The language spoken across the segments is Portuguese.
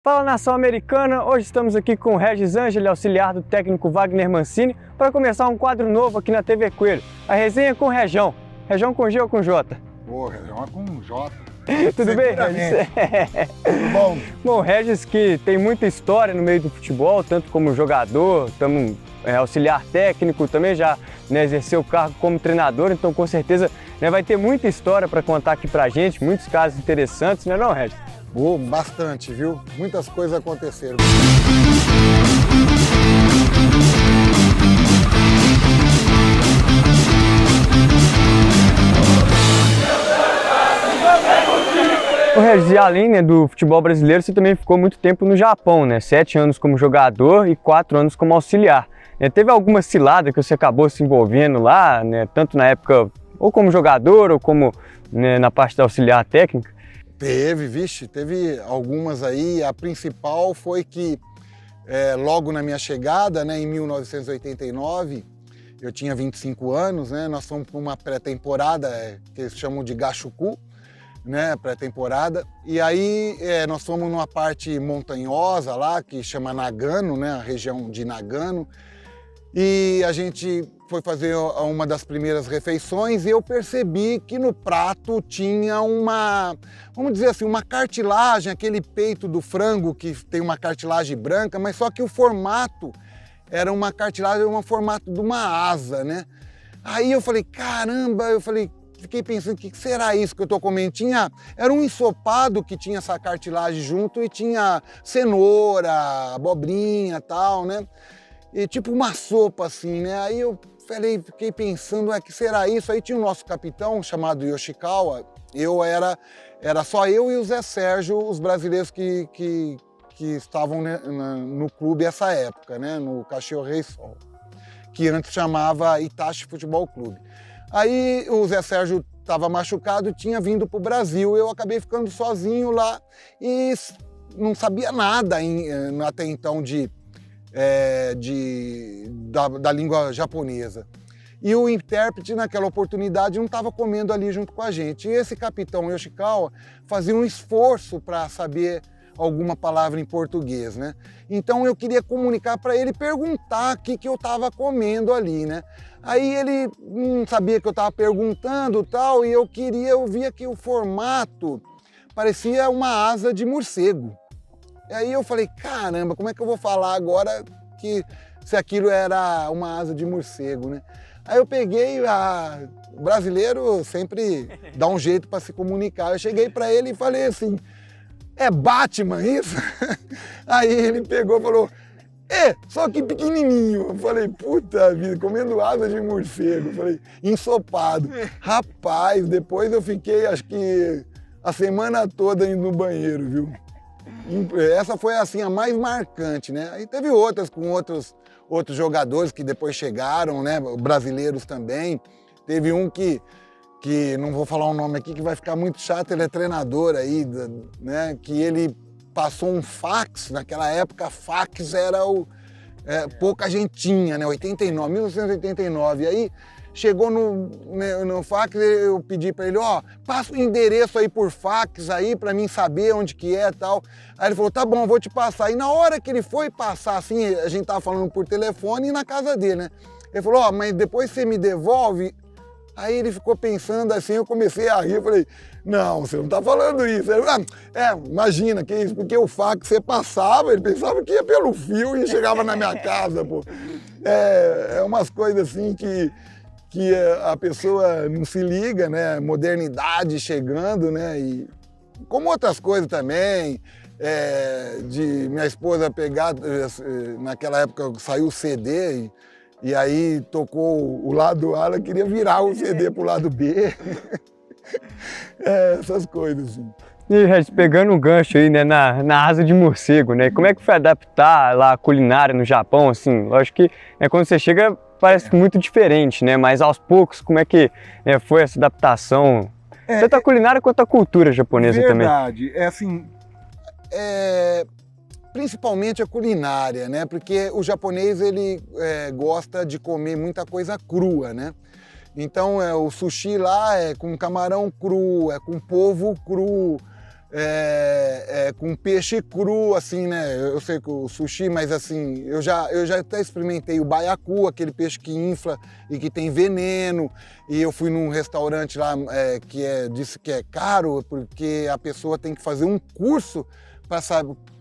Fala, nação americana! Hoje estamos aqui com o Regis Angeli, auxiliar do técnico Wagner Mancini, para começar um quadro novo aqui na TV Coelho, a resenha com o Rejão. Rejão com G ou com J? Pô, Rejão é com J. Tudo bem, Regis? Tudo bom? Bom, o Regis que tem muita história no meio do futebol, tanto como jogador, auxiliar técnico, também já exerceu o cargo como treinador, então com certeza vai ter muita história para contar aqui pra gente, muitos casos interessantes, não é não, Regis? Bastante, viu? Muitas coisas aconteceram. O Regis, além do futebol brasileiro, você também ficou muito tempo no Japão, 7 anos como jogador e 4 anos como auxiliar. Teve alguma cilada que você acabou se envolvendo lá, tanto na época ou como jogador ou como na parte da auxiliar técnica? Teve algumas aí. A principal foi que logo na minha chegada, em 1989, eu tinha 25 anos, nós fomos para uma pré-temporada que eles chamam de Gachuku, pré-temporada, e aí nós fomos numa parte montanhosa lá, que chama Nagano, a região de Nagano, e a gente foi fazer uma das primeiras refeições e eu percebi que no prato tinha vamos dizer assim, uma cartilagem, aquele peito do frango que tem uma cartilagem branca, mas só que o formato era uma cartilagem, um formato de uma asa, Aí eu falei, caramba, fiquei pensando, o que será isso que eu tô comendo? Era um ensopado que tinha essa cartilagem junto e tinha cenoura, abobrinha e tal, E tipo uma sopa assim, Aí eu fiquei pensando, que será isso? Aí tinha o nosso capitão chamado Yoshikawa, era só eu e o Zé Sérgio, os brasileiros que estavam no clube essa época, no Caxias Rei Sol, que antes chamava Itachi Futebol Clube. Aí o Zé Sérgio estava machucado, tinha vindo para o Brasil, eu acabei ficando sozinho lá e não sabia nada até então da língua japonesa. E o intérprete, naquela oportunidade, não estava comendo ali junto com a gente. E esse capitão Yoshikawa fazia um esforço para saber alguma palavra em português, Então eu queria comunicar para ele, perguntar o que eu estava comendo ali, Aí ele não sabia que eu estava perguntando tal, e eu via que o formato parecia uma asa de morcego. E aí eu falei, caramba, como é que eu vou falar agora se aquilo era uma asa de morcego, Aí eu peguei, o brasileiro sempre dá um jeito para se comunicar. Eu cheguei para ele e falei assim, é Batman isso? Aí ele pegou e falou, só que pequenininho. Eu falei, puta vida, comendo asa de morcego. Eu falei, ensopado. Rapaz, depois eu fiquei, acho que a semana toda indo no banheiro, viu? Essa foi assim a mais marcante, Aí teve outras com outros jogadores que depois chegaram, brasileiros também. Teve um que não vou falar o nome aqui, que vai ficar muito chato, ele é treinador aí, que ele passou um fax, naquela época fax era pouca gente tinha, 1989, e aí chegou no fax, eu pedi para ele, passa o endereço aí por fax aí para mim saber onde que é e tal. Aí ele falou, tá bom, vou te passar. E na hora que ele foi passar, assim, a gente tava falando por telefone e na casa dele, Ele falou, mas depois você me devolve. Aí ele ficou pensando assim, eu comecei a rir, eu falei, não, você não tá falando isso. Ele, imagina, que isso, porque o fax você passava, ele pensava que ia pelo fio e chegava na minha casa, pô. É umas coisas assim que a pessoa não se liga, modernidade chegando, e como outras coisas também, de minha esposa pegar, naquela época saiu o CD e aí tocou o lado A, ela queria virar o CD pro lado B, essas coisas assim. E Regis, pegando um gancho aí, na asa de morcego, Como é que foi adaptar lá a culinária no Japão, assim? Lógico que quando você chega parece muito diferente, Mas aos poucos, como é que foi essa adaptação? Tanto a culinária quanto a cultura japonesa também. Verdade, assim, principalmente a culinária, Porque o japonês, ele gosta de comer muita coisa crua, Então o sushi lá é com camarão cru, é com polvo cru, com peixe cru, assim, né? Eu sei que o sushi, mas assim, eu já até experimentei o baiacu, aquele peixe que infla e que tem veneno. E eu fui num restaurante lá disse que é caro, porque a pessoa tem que fazer um curso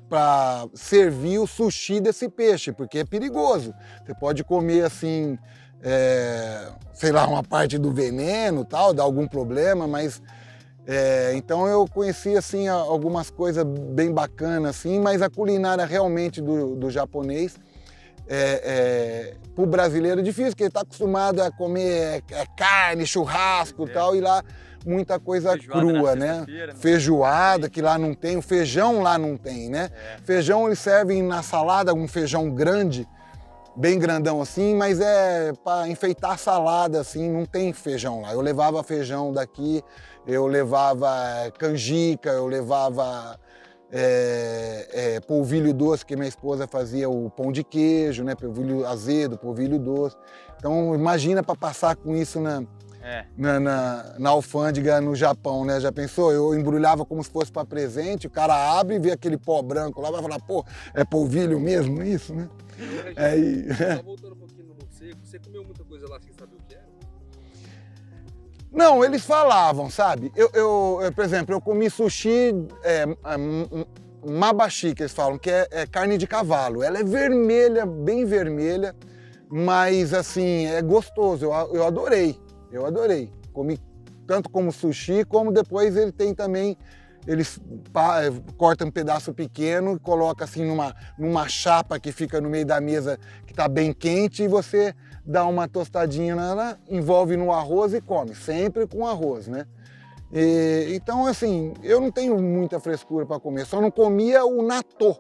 para servir o sushi desse peixe, porque é perigoso. Você pode comer assim, sei lá, uma parte do veneno, tal, dá algum problema, mas então eu conheci assim algumas coisas bem bacanas, assim, mas a culinária realmente do japonês para o brasileiro é difícil, porque ele está acostumado a comer carne, churrasco e tal, e lá muita coisa crua, né? Feijoada, que lá não tem, o feijão lá não tem, né? Feijão eles servem na salada, um feijão grande, bem grandão assim, mas é para enfeitar a salada, assim, não tem feijão lá. Eu levava feijão daqui, eu levava canjica, eu levava polvilho doce, que minha esposa fazia o pão de queijo, né? Polvilho azedo, polvilho doce. Então imagina para passar com isso na alfândega no Japão, né? Já pensou? Eu embrulhava como se fosse para presente, o cara abre e vê aquele pó branco lá, vai falar, pô, é polvilho mesmo isso, né? Só voltando um pouquinho no morcego, você comeu muita coisa lá sem saber o que era? Não, eles falavam, sabe? Por exemplo, eu comi sushi mabashi, que eles falam, que é carne de cavalo. Ela é vermelha, bem vermelha, mas assim, é gostoso, eu adorei. Eu adorei. Comi tanto como sushi, como depois ele tem também, eles cortam um pedaço pequeno e colocam assim numa chapa que fica no meio da mesa que está bem quente e você dá uma tostadinha nela, envolve no arroz e come, sempre com arroz, né? Então, assim, eu não tenho muita frescura para comer, só não comia o natô,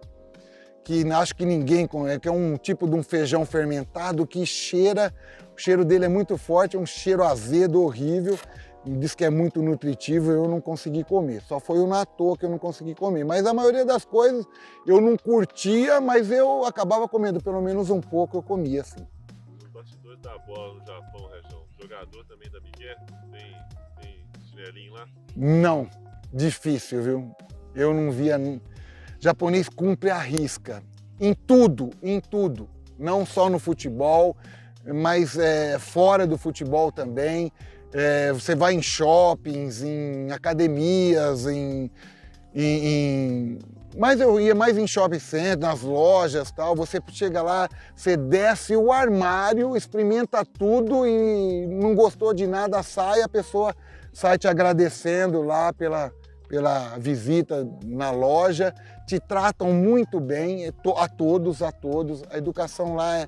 que acho que ninguém come, que é um tipo de um feijão fermentado que cheira. O cheiro dele é muito forte, é um cheiro azedo, horrível. E diz que é muito nutritivo, eu não consegui comer. Só foi o natô que eu não consegui comer. Mas a maioria das coisas eu não curtia, mas eu acabava comendo. Pelo menos um pouco eu comia, assim. Os bastidores da bola no Japão, Rejão, jogador também da Miguel, tem chinelinho lá? Não, difícil, viu? Eu não via... Japonês cumpre a risca. Em tudo, em tudo. Não só no futebol, mas fora do futebol também. Você vai em shoppings, em academias, mas eu ia mais em shopping center, nas lojas, tal. Você chega lá, você desce o armário, experimenta tudo e não gostou de nada, sai, a pessoa sai te agradecendo lá pela visita na loja, te tratam muito bem, a todos. A educação lá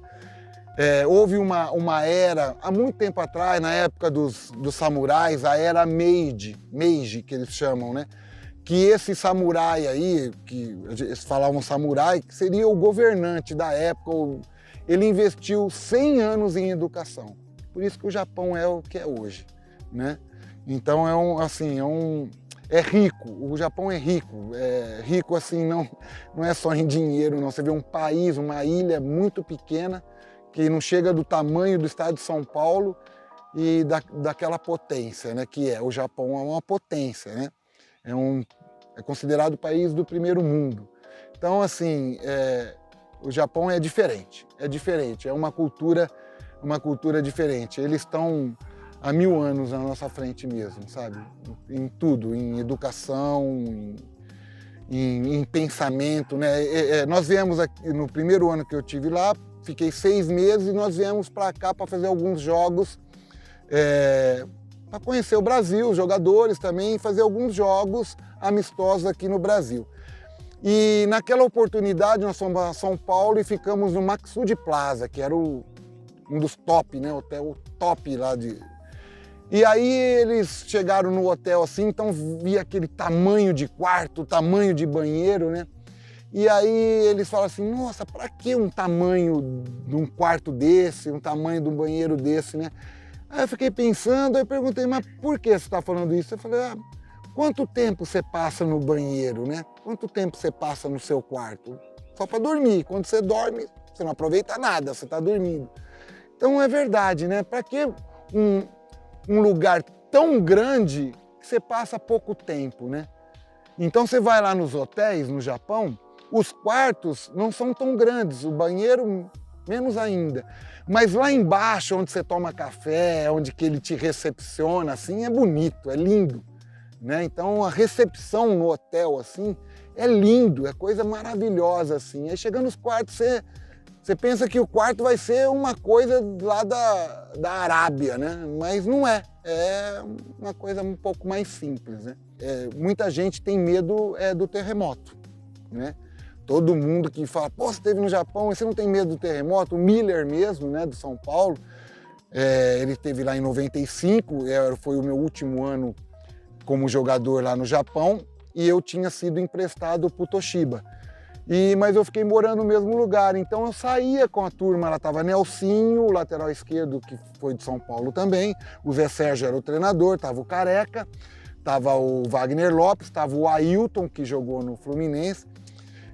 houve uma era, há muito tempo atrás, na época dos samurais, a era Meiji, que eles chamam, né? Que esse samurai aí, que eles falavam samurai, que seria o governante da época, ele investiu 100 anos em educação. Por isso que o Japão é o que é hoje, né? Então é rico, o Japão é rico assim, não é só em dinheiro, não. Você vê um país, uma ilha muito pequena, que não chega do tamanho do estado de São Paulo e daquela potência, né, que o Japão é uma potência, né? É considerado o país do primeiro mundo. Então, assim, o Japão é diferente, é uma cultura diferente. Eles estão há 1000 anos na nossa frente mesmo, sabe? Em tudo, em educação, em pensamento, né? Nós viemos aqui, no primeiro ano que eu tive lá, fiquei 6 meses e nós viemos para cá para fazer alguns jogos, para conhecer o Brasil, os jogadores também, fazer alguns jogos amistosos aqui no Brasil. E naquela oportunidade nós fomos a São Paulo e ficamos no Maxud Plaza, que era um dos top, né? O top lá de... E aí eles chegaram no hotel assim, então via aquele tamanho de quarto, tamanho de banheiro, né? E aí eles falam assim, nossa, para que um tamanho de um quarto desse, um tamanho de um banheiro desse, né? Aí eu fiquei pensando, aí perguntei, mas por que você está falando isso? Eu falei, quanto tempo você passa no banheiro, né? Quanto tempo você passa no seu quarto? Só para dormir. Quando você dorme, você não aproveita nada, você está dormindo. Então é verdade, né? Para que um lugar tão grande que você passa pouco tempo, né? Então você vai lá nos hotéis no Japão, os quartos não são tão grandes, o banheiro menos ainda. Mas lá embaixo, onde você toma café, onde que ele te recepciona, assim, é bonito, é lindo, né? Então a recepção no hotel, assim, é lindo, é coisa maravilhosa, assim. Aí chegando nos quartos, você pensa que o quarto vai ser uma coisa lá da Arábia, né? Mas não é. É uma coisa um pouco mais simples, né? Muita gente tem medo do terremoto, né? Todo mundo que fala, pô, você esteve no Japão e você não tem medo do terremoto? O Miller mesmo, né, do São Paulo, ele esteve lá em 95, foi o meu último ano como jogador lá no Japão, e eu tinha sido emprestado para o Toshiba. Mas eu fiquei morando no mesmo lugar, então eu saía com a turma, lá estava Nelsinho, o lateral esquerdo, que foi de São Paulo também, o Zé Sérgio era o treinador, estava o Careca, estava o Wagner Lopes, estava o Ailton, que jogou no Fluminense,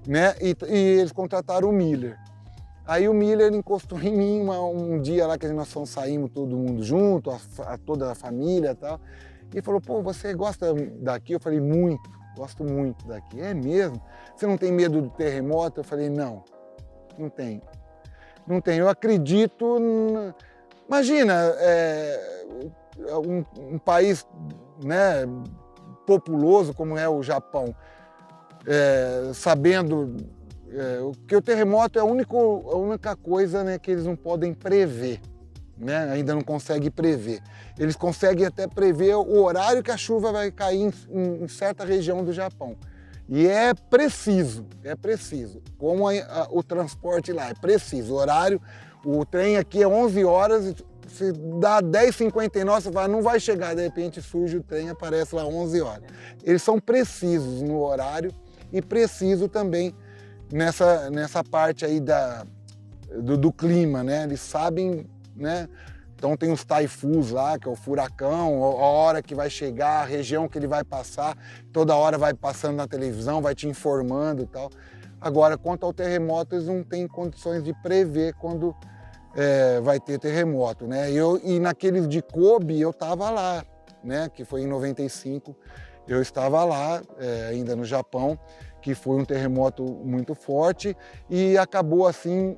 né? E eles contrataram o Miller. Aí o Miller encostou em mim um dia lá que nós saímos todo mundo junto, toda a família e tal, e falou, pô, você gosta daqui? Eu falei, muito, gosto muito daqui. É mesmo? Você não tem medo do terremoto? Eu falei, não tenho. Não tenho, eu acredito... Imagina, um país, né, populoso como é o Japão, sabendo que o terremoto é a única coisa, né, que eles não podem prever, né? Ainda não conseguem prever. Eles conseguem até prever o horário que a chuva vai cair em certa região do Japão. E é preciso. Como o transporte lá, é preciso. O horário, o trem aqui é 11 horas, se dá 10h59, você fala, não vai chegar, de repente surge o trem, aparece lá 11 horas. Eles são precisos no horário e preciso também nessa parte aí do clima, né? Eles sabem, né? Então tem os taifuns lá, que é o furacão, a hora que vai chegar, a região que ele vai passar, toda hora vai passando na televisão, vai te informando e tal. Agora, quanto ao terremoto, eles não têm condições de prever quando vai ter terremoto, né? E naqueles de Kobe eu estava lá, né? Que foi em 95, eu estava lá, ainda no Japão, que foi um terremoto muito forte e acabou assim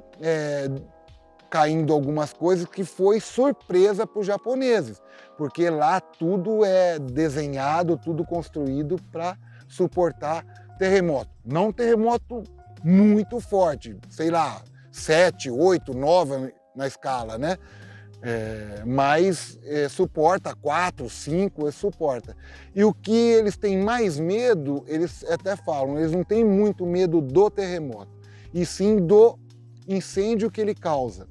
caindo algumas coisas que foi surpresa para os japoneses, porque lá tudo é desenhado, tudo construído para suportar terremoto. Não terremoto muito forte, sei lá, 7, 8, 9 na escala, né? Mas suporta 4, 5, suporta. E o que eles têm mais medo, eles até falam, eles não têm muito medo do terremoto, e sim do incêndio que ele causa.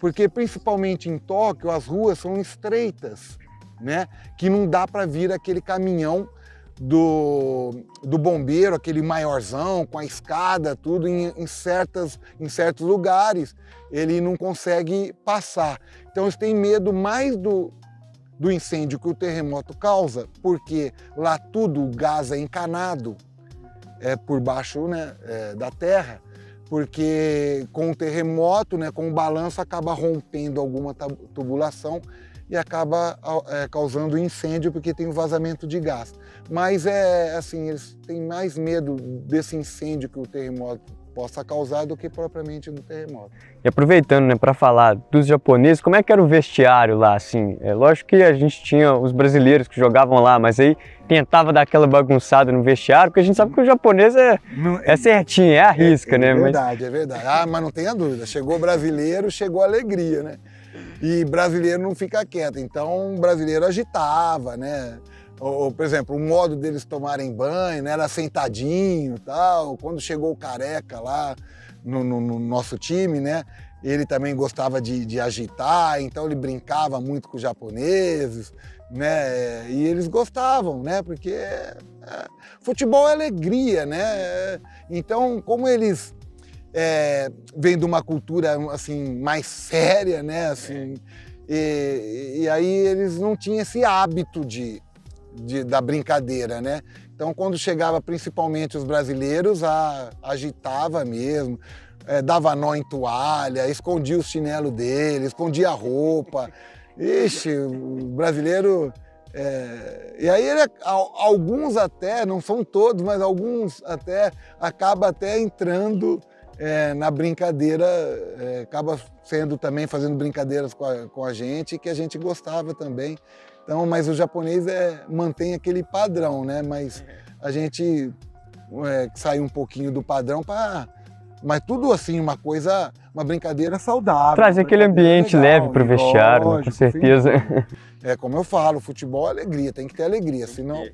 Porque principalmente em Tóquio as ruas são estreitas, né? Que não dá para vir aquele caminhão do bombeiro, aquele maiorzão com a escada, tudo em certos lugares, ele não consegue passar. Então eles têm medo mais do incêndio que o terremoto causa, porque lá tudo o gás é encanado por baixo, né, da terra, porque com o terremoto, né, com o balanço, acaba rompendo alguma tubulação e acaba causando incêndio, porque tem um vazamento de gás. Mas assim, eles têm mais medo desse incêndio que o terremoto possa causar do que propriamente do terremoto. E aproveitando, né, para falar dos japoneses, como é que era o vestiário lá, assim? Lógico que a gente tinha os brasileiros que jogavam lá, mas aí tentava dar aquela bagunçada no vestiário, porque a gente sabe que o japonês é certinho, é a risca, né? Verdade, é verdade. Ah, mas não tenha dúvida, chegou brasileiro, chegou alegria, né? E brasileiro não fica quieto, então o brasileiro agitava, né? Ou, por exemplo, o modo deles tomarem banho, né, era sentadinho e tal. Quando chegou o Careca lá no nosso time, né, ele também gostava de agitar, então ele brincava muito com os japoneses, né, e eles gostavam, né, porque futebol é alegria, né, então como eles vêm de uma cultura assim mais séria, né, assim, e aí eles não tinham esse hábito da brincadeira, né? Então, quando chegava principalmente os brasileiros, agitava mesmo, dava nó em toalha, escondia o chinelo dele, escondia a roupa. Ixi, o brasileiro E aí alguns até, não são todos, mas alguns até acaba até entrando na brincadeira, acaba sendo também fazendo brincadeiras com a gente, que a gente gostava também. Então, mas o japonês mantém aquele padrão, né? Mas a gente sai um pouquinho do padrão mas tudo assim, uma brincadeira saudável. Trazer aquele ambiente legal, leve para o vestiário, lógico, com certeza. Como eu falo, futebol é alegria, tem que ter alegria, senão...